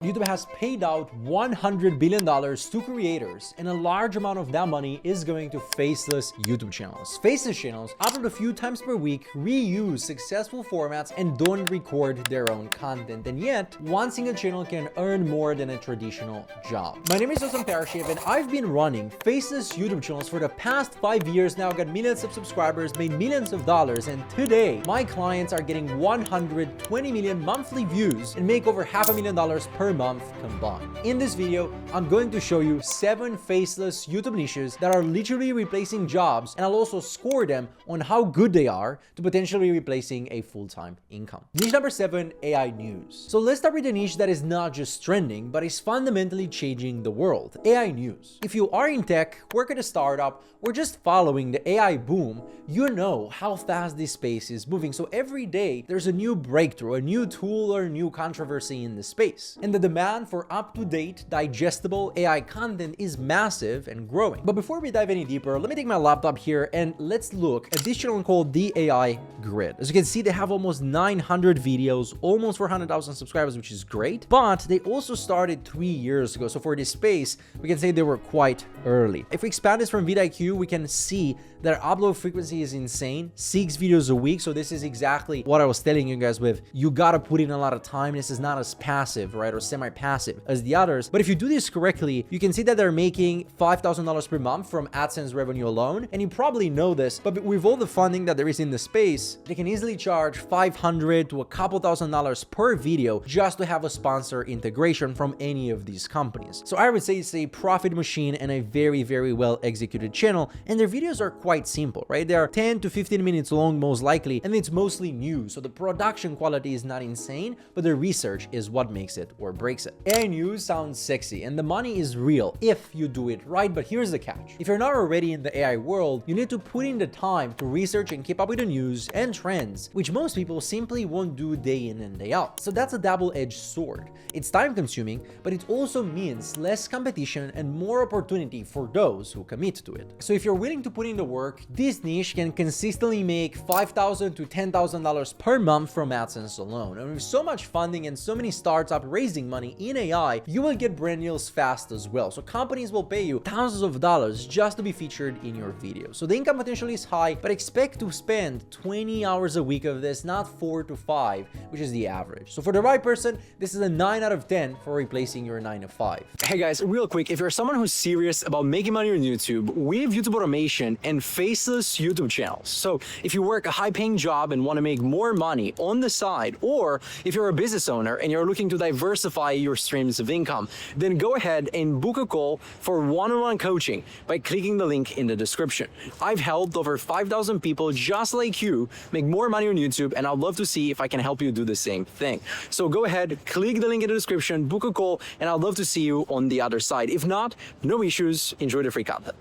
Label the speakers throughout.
Speaker 1: YouTube has paid out $100 billion to creators, and a large amount of that money is going to faceless YouTube channels. Faceless channels upload a few times per week, reuse successful formats, and don't record their own content. And yet, one single channel can earn more than a traditional job. My name is Razvan Paraschiv, and I've been running faceless YouTube channels for the past 5 years now, got millions of subscribers, made millions of dollars, and today, my clients are getting 120 million monthly views and make over $500,000 per month combined. In this video, I'm going to show you 7 faceless YouTube niches that are literally replacing jobs, and I'll also score them on how good they are to potentially replacing a full-time income. Niche number 7, AI news. So let's start with a niche that is not just trending, but is fundamentally changing the world, AI news. If you are in tech, work at a startup, or just following the AI boom, you know how fast this space is moving. So every day, there's a new breakthrough, a new tool, or a new controversy in the space. And the demand for up-to-date, digestible AI content is massive and growing. But before we dive any deeper, let me take my laptop here and let's look at this channel called The AI Grid. As you can see, they have almost 900 videos, almost 400,000 subscribers, which is great. But they also started 3 years ago. So for this space, we can say they were quite early. If we expand this from vidIQ, we can see their upload frequency is insane, 6 videos a week. So this is exactly what I was telling you guys with, you gotta put in a lot of time. This is not as passive, right? Or semi-passive as the others. But if you do this correctly, you can see that they're making $5,000 per month from AdSense revenue alone. And you probably know this, but with all the funding that there is in the space, they can easily charge $500 to a couple $1,000s per video just to have a sponsor integration from any of these companies. So I would say it's a profit machine and a very, very well executed channel. And their videos are quite simple, right? They are 10 to 15 minutes long, most likely, and it's mostly news. So the production quality is not insane, but the research is what makes it or breaks it. AI news sounds sexy and the money is real if you do it right, but here's the catch. If you're not already in the AI world, you need to put in the time to research and keep up with the news and trends, which most people simply won't do day in and day out. So that's a double-edged sword. It's time consuming, but it also means less competition and more opportunity for those who commit to it. So if you're willing to put in the work, this niche can consistently make $5,000 to $10,000 per month from AdSense alone. And with so much funding and so many startups raising money in AI, you will get brand deals fast as well. So companies will pay you thousands of dollars just to be featured in your video. So the income potential is high, but expect to spend 20 hours a week of this, not 4 to 5, which is the average. So for the right person, this is a 9 out of 10 for replacing your 9 to 5.
Speaker 2: Hey guys, real quick, if you're someone who's serious about making money on YouTube, we have YouTube automation and faceless YouTube channels. So if you work a high-paying job and want to make more money on the side, or if you're a business owner and you're looking to diversify your streams of income, then go ahead and book a call for one-on-one coaching by clicking the link in the description. I've helped over 5,000 people just like you make more money on YouTube, and I'd love to see if I can help you do the same thing. So go ahead, click the link in the description, book a call, and I'd love to see you on the other side. If not, no issues, enjoy the free content.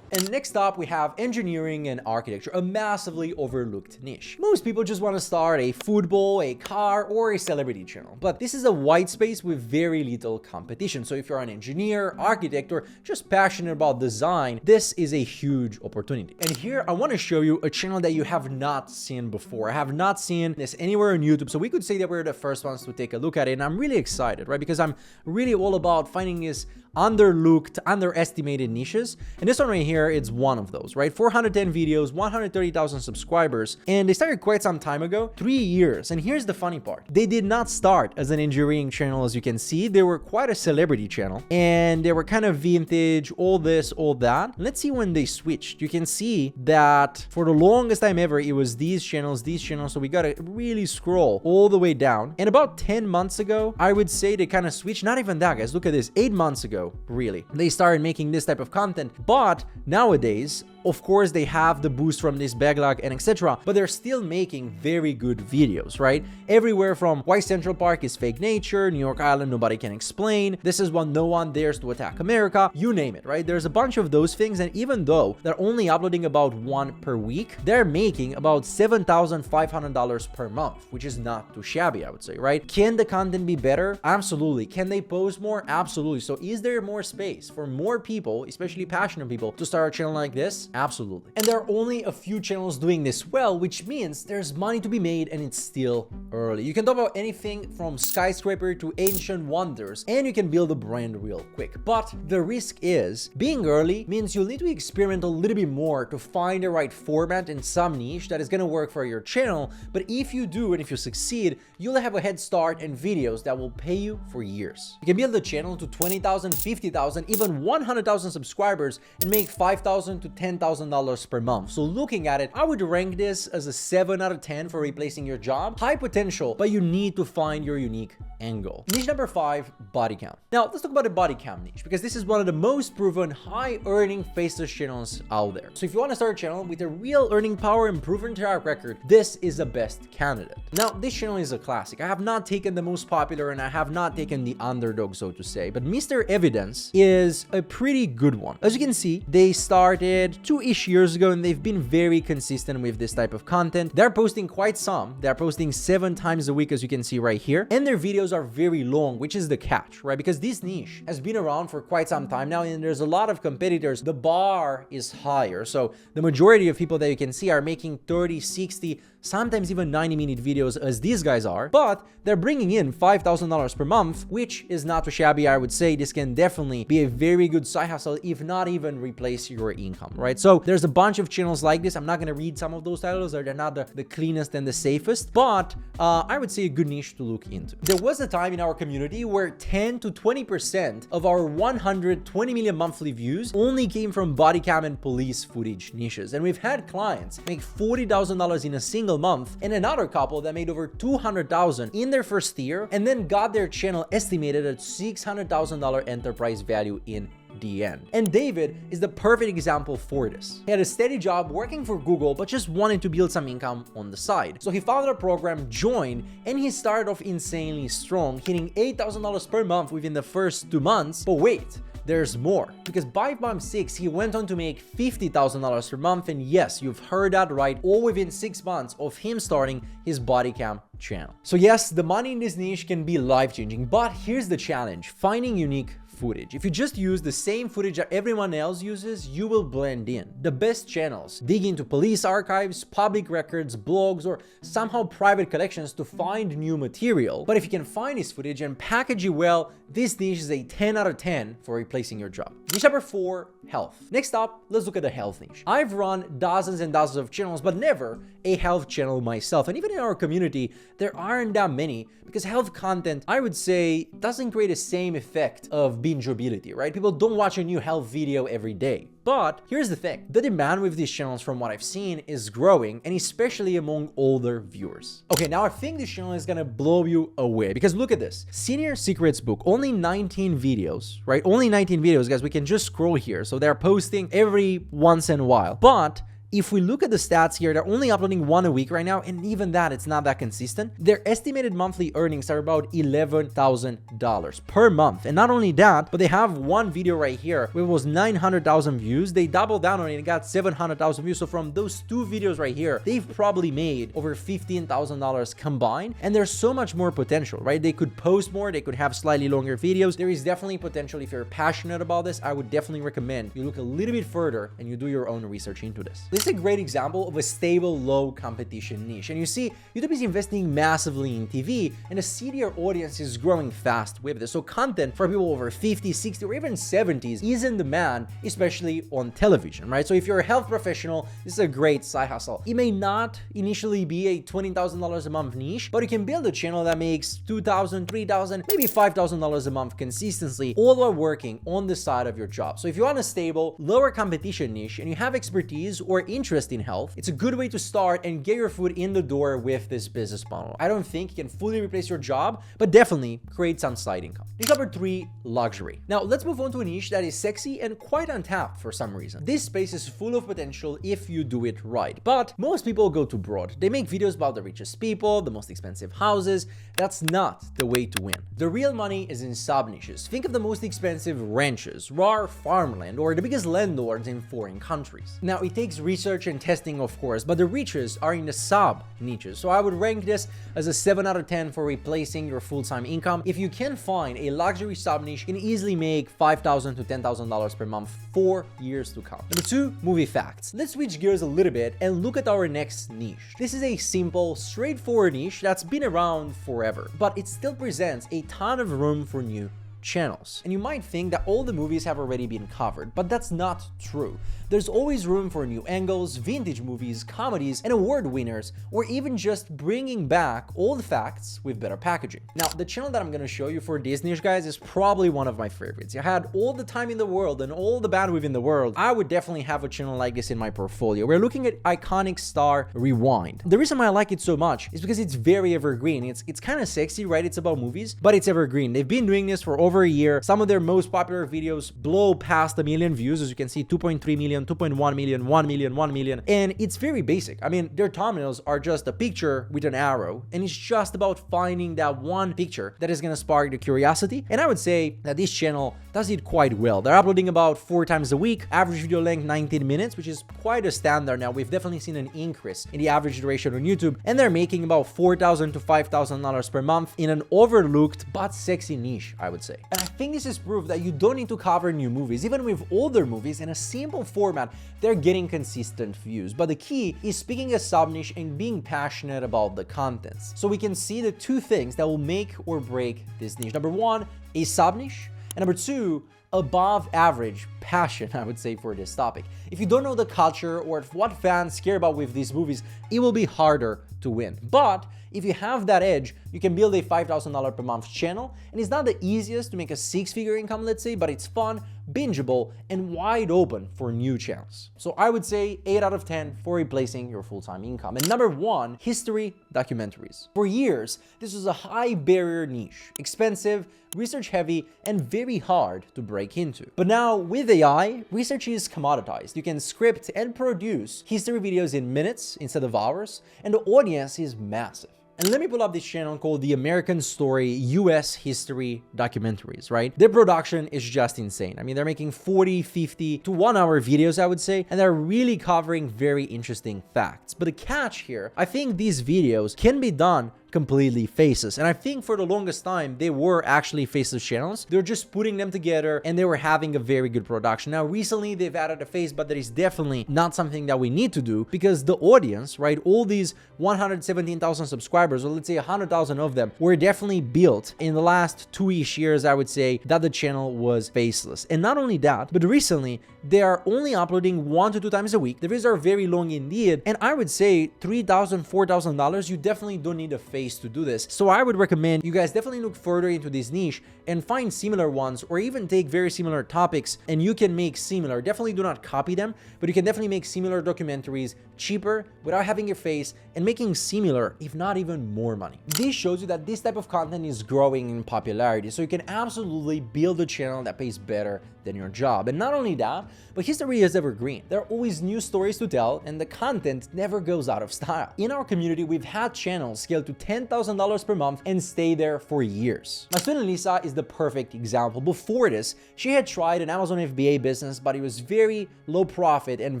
Speaker 1: And next up, we have engineering and architecture, a massively overlooked niche. Most people just want to start a football, a car, or a celebrity channel. But this is a white space with very little competition. So if you're an engineer, architect, or just passionate about design, this is a huge opportunity. And here, I want to show you a channel that you have not seen before. I have not seen this anywhere on YouTube. So we could say that we're the first ones to take a look at it. And I'm really excited, right? Because I'm really all about finding these underlooked, underestimated niches. And this one right here, it's one of those, right? 410 videos, 130,000 subscribers, and they started quite some time ago, 3 years. And here's the funny part. They did not start as an engineering channel, as you can see. They were quite a celebrity channel, and they were kind of vintage, all this, all that. Let's see when they switched. You can see that for the longest time ever, it was these channels. So we gotta really scroll all the way down. And about 10 months ago, I would say they kind of switched. Not even that, guys. Look at this. 8 months ago, really, they started making this type of content. But nowadays, of course, they have the boost from this backlog and etc., but they're still making very good videos, right? Everywhere from why Central Park is fake nature, New York Island nobody can explain, this is when no one dares to attack America, you name it, right? There's a bunch of those things, and even though they're only uploading about 1 per week, they're making about $7,500 per month, which is not too shabby, I would say, right? Can the content be better? Absolutely. Can they post more? Absolutely. So is there more space for more people, especially passionate people, to start a channel like this? Yes, absolutely. And there are only a few channels doing this well, which means there's money to be made and it's still early. You can talk about anything from skyscraper to ancient wonders, and you can build a brand real quick. But the risk is being early means you'll need to experiment a little bit more to find the right format in some niche that is going to work for your channel. But if you do and if you succeed, you'll have a head start and videos that will pay you for years. You can build a channel to 20,000, 50,000, even 100,000 subscribers and make $5,000 to $10,000 per month. So looking at it, I would rank this as a 7 out of 10 for replacing your job. High potential, but you need to find your unique angle. Niche number 5, body cam. Now let's talk about the body cam niche, because this is one of the most proven high earning faceless channels out there. So if you want to start a channel with a real earning power and proven track record, this is the best candidate. Now this channel is a classic. I have not taken the most popular and I have not taken the underdog, so to say, but Mr. Evidence is a pretty good one. As you can see, they started 2-ish years ago and they've been very consistent with this type of content. They're posting quite some. They're posting 7 times a week, as you can see right here, and their videos are very long, which is the catch, right? Because this niche has been around for quite some time now and there's a lot of competitors. The bar is higher, so the majority of people that you can see are making 30, 60, sometimes even 90-minute videos as these guys are, but they're bringing in $5,000 per month, which is not too shabby. I would say this can definitely be a very good side hustle, if not even replace your income, right? So there's a bunch of channels like this. I'm not going to read some of those titles, or they're not the cleanest and the safest, but I would say a good niche to look into. There was a time in our community where 10 to 20% of our 120 million monthly views only came from body cam and police footage niches, and we've had clients make $40,000 in a single month, and another couple that made over $200,000 in their first year and then got their channel estimated at $600,000 enterprise value in the end. And David is the perfect example for this. He had a steady job working for Google, but just wanted to build some income on the side. So he found a program, joined, and he started off insanely strong, hitting $8,000 per month within the first 2 months. But wait, there's more, because by month 6 he went on to make $50,000 per month, and yes, you've heard that right, all within 6 months of him starting his body cam channel. So yes, the money in this niche can be life-changing, but here's the challenge: finding unique footage. If you just use the same footage that everyone else uses, you will blend in. The best channels dig into police archives, public records, blogs, or somehow private collections to find new material. But if you can find this footage and package it well, this niche is a 10 out of 10 for replacing your job. Niche number 4, health. Next up, let's look at the health niche. I've run dozens and dozens of channels, but never a health channel myself. And even in our community, there aren't that many, because health content, I would say, doesn't create the same effect of bingeability, right? People don't watch a new health video every day. But here's the thing, the demand with these channels, from what I've seen, is growing, and especially among older viewers. Okay, now I think this channel is gonna blow you away, because look at this. Senior Secrets Book, only 19 videos, right? Only 19 videos, guys. We can just scroll here. So they're posting every once in a while. But if we look at the stats here, they're only uploading 1 a week right now, and even that, it's not that consistent. Their estimated monthly earnings are about $11,000 per month. And not only that, but they have one video right here where it was 900,000 views. They doubled down on it and got 700,000 views. So from those 2 videos right here, they've probably made over $15,000 combined. And there's so much more potential, right? They could post more, they could have slightly longer videos. There is definitely potential. If you're passionate about this, I would definitely recommend you look a little bit further and you do your own research into this. This is a great example of a stable, low competition niche. And you see, YouTube is investing massively in TV, and the senior audience is growing fast with this. So content for people over 50, 60, or even 70s is in demand, especially on television, right? So if you're a health professional, this is a great side hustle. It may not initially be a $20,000 a month niche, but you can build a channel that makes $2,000, $3,000, maybe $5,000 a month consistently, all while working on the side of your job. So if you want a stable, lower competition niche and you have expertise or interest in health, it's a good way to start and get your foot in the door with this business model. I don't think you can fully replace your job, but definitely create some side income. Niche number 3, luxury. Now let's move on to a niche that is sexy and quite untapped for some reason. This space is full of potential if you do it right, but most people go too broad. They make videos about the richest people, the most expensive houses. That's not the way to win. The real money is in sub niches. Think of the most expensive ranches, raw farmland, or the biggest landlords in foreign countries. Now it takes research research and testing, of course, but the reaches are in the sub niches. So I would rank this as a 7 out of 10 for replacing your full-time income. If you can find a luxury sub niche, you can easily make $5,000 to $10,000 per month for years to come. Number 2, movie facts. Let's switch gears a little bit and look at our next niche. This is a simple, straightforward niche that's been around forever, but it still presents a ton of room for new channels. And you might think that all the movies have already been covered, but that's not true. There's always room for new angles, vintage movies, comedies, and award winners, or even just bringing back old facts with better packaging. Now, the channel that I'm going to show you for this niche, guys, is probably one of my favorites. I had all the time in the world and all the bandwidth in the world. I would definitely have a channel like this in my portfolio. We're looking at iconic star Rewind. The reason why I like it so much is because it's very evergreen. It's kind of sexy, right? It's about movies, but it's evergreen. They've been doing this for over a year. Some of their most popular videos blow past 1 million views. As you can see, 2.3 million, 2.1 million, 1 million, 1 million. And it's very basic. I mean, their thumbnails are just a picture with an arrow, and it's just about finding that one picture that is going to spark the curiosity. And I would say that this channel does it quite well. They're uploading about 4 times a week, average video length 19 minutes, which is quite a standard now. We've definitely seen an increase in the average duration on YouTube, and they're making about $4,000 to $5,000 per month in an overlooked but sexy niche, I would say. And I think this is proof that you don't need to cover new movies. Even with older movies in a simple format, they're getting consistent views. But the key is speaking a sub niche and being passionate about the contents. So we can see the 2 things that will make or break this niche. Number 1, a sub niche, and number 2, above average passion, I would say, for this topic. If you don't know the culture or what fans care about with these movies, it will be harder to win. But if you have that edge, you can build a $5,000 per month channel, and it's not the easiest to make a 6-figure income, let's say, but it's fun, bingeable, and wide open for new channels. So I would say 8 out of 10 for replacing your full-time income. And number 1, history documentaries. For years, this was a high barrier niche, expensive, research heavy, and very hard to break into. But now with AI, research is commoditized. You can script and produce history videos in minutes instead of hours, and the audience is massive. And let me pull up this channel called The American Story US History Documentaries, right? Their production is just insane. I mean, they're making 40, 50 to 1 hour videos, I would say, and they're really covering very interesting facts. But the catch here, I think these videos can be done completely faceless, and I think for the longest time they were actually faceless channels. They're just putting them together and they were having a very good production. Now recently they've added a face, but that is definitely not something that we need to do, because the audience, right, all these 117,000 subscribers, or let's say 100,000 of them, were definitely built in the last 2-ish years, I would say, that the channel was faceless. And not only that, but recently they are only uploading 1 to 2 times a week. The videos are very long indeed, and I would say $3,000, $4,000, you definitely don't need a face to do this. So I would recommend you guys definitely look further into this niche and find similar ones, or even take very similar topics and you can make similar. Definitely do not copy them, but you can definitely make similar documentaries cheaper without having your face and making similar, if not even more money. This shows you that this type of content is growing in popularity, so you can absolutely build a channel that pays better than your job. And not only that, but history is evergreen. There are always new stories to tell, and the content never goes out of style. In our community, we've had channels scale to $10,000 per month and stay there for years. My student Lisa is the perfect example. Before this, she had tried an Amazon FBA business, but it was very low profit and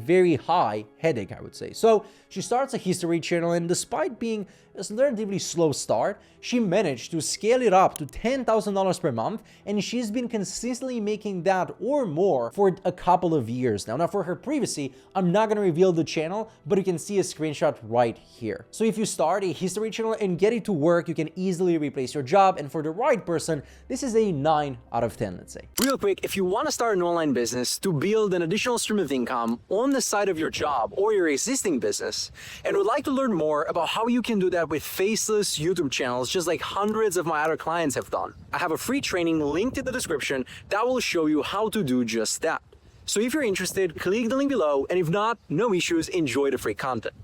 Speaker 1: very high headache, I would say. So she starts a history channel, and despite being a relatively slow start, she managed to scale it up to $10,000 per month, and she's been consistently making that or more for a couple of years now. Now for her privacy, I'm not going to reveal the channel, but you can see a screenshot right here. So if you start a history channel and get it to work, you can easily replace your job, and for the right person, this is a 9 out of 10, let's say.
Speaker 2: Real quick, if you want to start an online business to build an additional stream of income on the side of your job or your existing business, and would like to learn more about how you can do that with faceless YouTube channels, just like hundreds of my other clients have done, I have a free training linked in the description that will show you how to do just that. So if you're interested, click the link below, and if not, no issues, enjoy the free content.